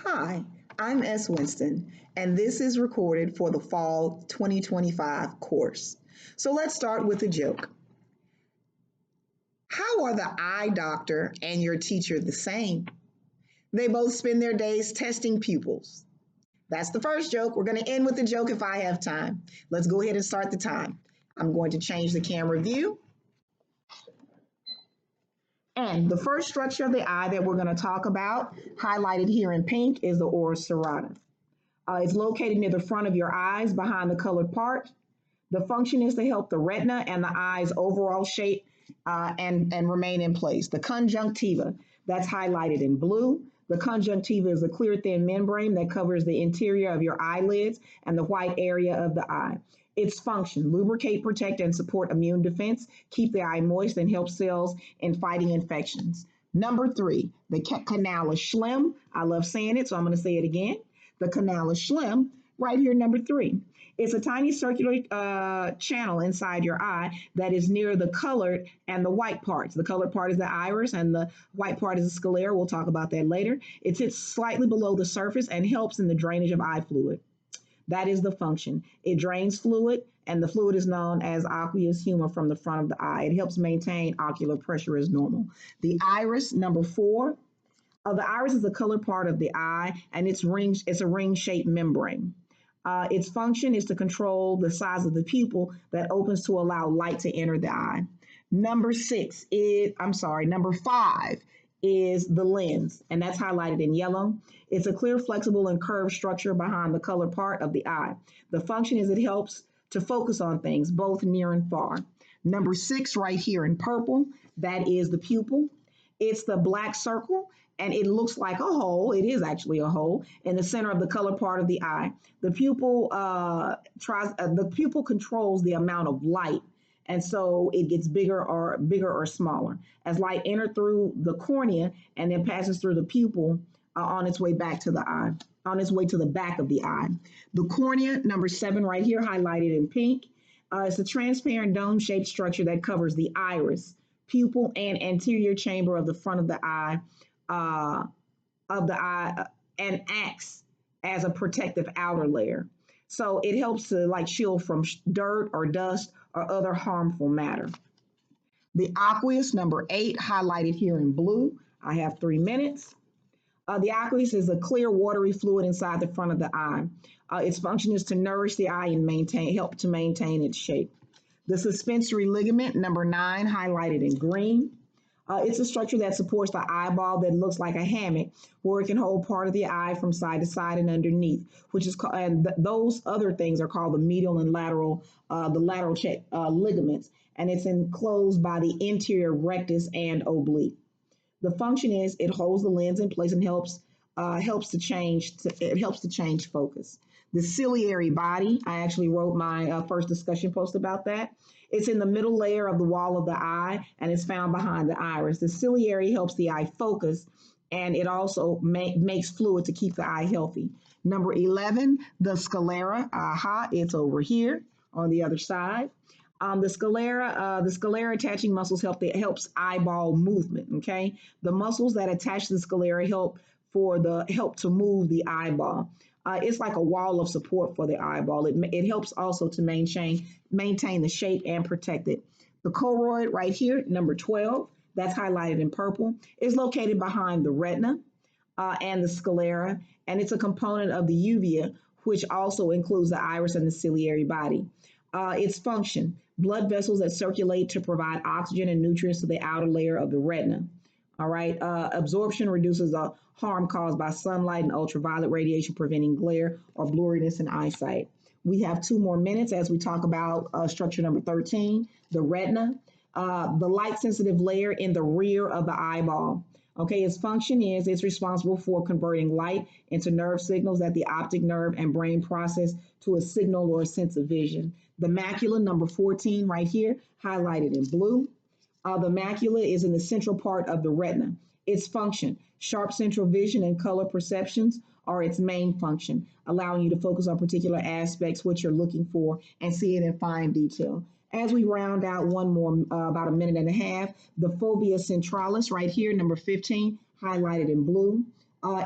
Hi, I'm S. Winston, and this is recorded for the Fall 2025 course. So let's start with a joke. How are the eye doctor and your teacher the same? They both spend their days testing pupils. That's the first joke. We're going to end with a joke if I have time. Let's go ahead and start the time. I'm going to change the camera view. And the first structure of the eye that we're going to talk about, highlighted here in pink, is the ora serrata. It's located near the front of your eyes behind the colored part. The function is to help the retina and the eye's overall shape and remain in place. The conjunctiva, that's highlighted in blue. The conjunctiva is a clear, thin membrane that covers the interior of your eyelids and the white area of the eye. Its function: lubricate, protect, and support immune defense, keep the eye moist, and help cells in fighting infections. Number three, the canal schlemm. I love saying it, so I'm going to say it again. The canal schlemm, right here, number three. It's a tiny circular channel inside your eye that is near the colored and the white parts. The colored part is the iris, and the white part is the sclera. We'll talk about that later. It sits slightly below the surface and helps in the drainage of eye fluid. That is the function. It drains fluid, and the fluid is known as aqueous humor from the front of the eye. It helps maintain ocular pressure as normal. The iris, number four. The iris is the colored part of the eye, and it's a ring-shaped membrane. Its function is to control the size of the pupil that opens to allow light to enter the eye. Number five is the lens, and that's highlighted in yellow. It's a clear, flexible, and curved structure behind the colored part of the eye. The function is it helps to focus on things, both near and far. Number six, right here in purple, that is the pupil. It's the black circle, and it looks like a hole. It is actually a hole in the center of the colored part of the eye. The pupil controls the amount of light, and so it gets bigger or smaller as light enters through the cornea and then passes through the pupil on its way back to the eye, on its way to the back of the eye. The cornea, number seven, right here, highlighted in pink. It's a transparent dome-shaped structure that covers the iris, pupil, and anterior chamber of the front of the eye, uh, and acts as a protective outer layer. So it helps to like shield from dirt or dust or other harmful matter. The aqueous, number eight, highlighted here in blue. I have 3 minutes. The aqueous is a clear, watery fluid inside the front of the eye. Its function is to nourish the eye and help to maintain its shape. The suspensory ligament, number nine, highlighted in green. It's a structure that supports the eyeball that looks like a hammock, where it can hold part of the eye from side to side and underneath, which is called, and those other things are called the medial and lateral, ligaments, and it's enclosed by the interior rectus and oblique. The function is it holds the lens in place and helps to change focus. The ciliary body, I actually wrote my first discussion post about that. It's in the middle layer of the wall of the eye and it's found behind the iris. The ciliary helps the eye focus, and it also makes fluid to keep the eye healthy. Number 11, the sclera. Aha, it's over here on the other side. The sclera attaching muscles helps eyeball movement. Okay, the muscles that attach the sclera help to move the eyeball. It's like a wall of support for the eyeball. It helps also to maintain the shape and protect it. The choroid, right here, number 12, that's highlighted in purple, is located behind the retina and the sclera, and it's a component of the uvea, which also includes the iris and the ciliary body. Its function: blood vessels that circulate to provide oxygen and nutrients to the outer layer of the retina. All right. Absorption reduces the harm caused by sunlight and ultraviolet radiation, preventing glare or blurriness in eyesight. We have 2 more minutes as we talk about structure number 13, the retina, the light sensitive layer in the rear of the eyeball. Okay, its function is it's responsible for converting light into nerve signals that the optic nerve and brain process to a signal or a sense of vision. The macula, number 14, right here, highlighted in blue. The macula is in the central part of the retina. Its function: sharp central vision and color perceptions are its main function, allowing you to focus on particular aspects which you're looking for and see it in fine detail. As we round out one more, about a minute and a half, the fovea centralis, right here, number 15, highlighted in blue.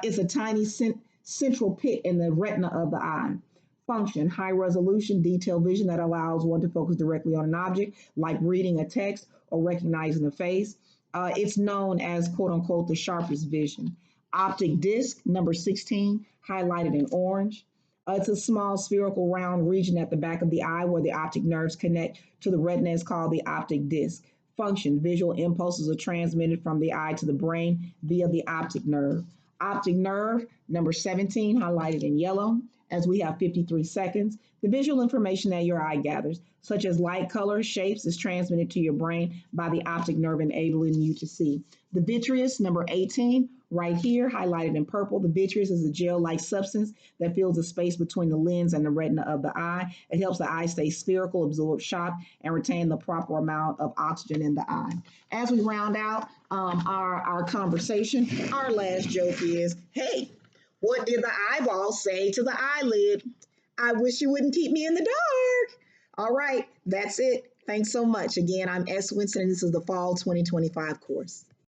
It's a tiny central pit in the retina of the eye. Function, high resolution, detailed vision that allows one to focus directly on an object, like reading a text or recognizing a face. It's known as quote unquote the sharpest vision. Optic disc, number 16, highlighted in orange. It's a small spherical round region at the back of the eye where the optic nerves connect to the retina is called the optic disc. Function, visual impulses are transmitted from the eye to the brain via the optic nerve. Optic nerve, number 17, highlighted in yellow, as we have 53 seconds. The visual information that your eye gathers, such as light, color, shapes, is transmitted to your brain by the optic nerve, enabling you to see. The vitreous, number 18, right here, highlighted in purple. The vitreous is a gel-like substance that fills the space between the lens and the retina of the eye. It helps the eye stay spherical, absorb shock, and retain the proper amount of oxygen in the eye. As we round out our conversation, our last joke is, hey, what did the eyeball say to the eyelid? I wish you wouldn't keep me in the dark. All right, that's it. Thanks so much. Again, I'm S. Winston, and this is the Fall 2025 course.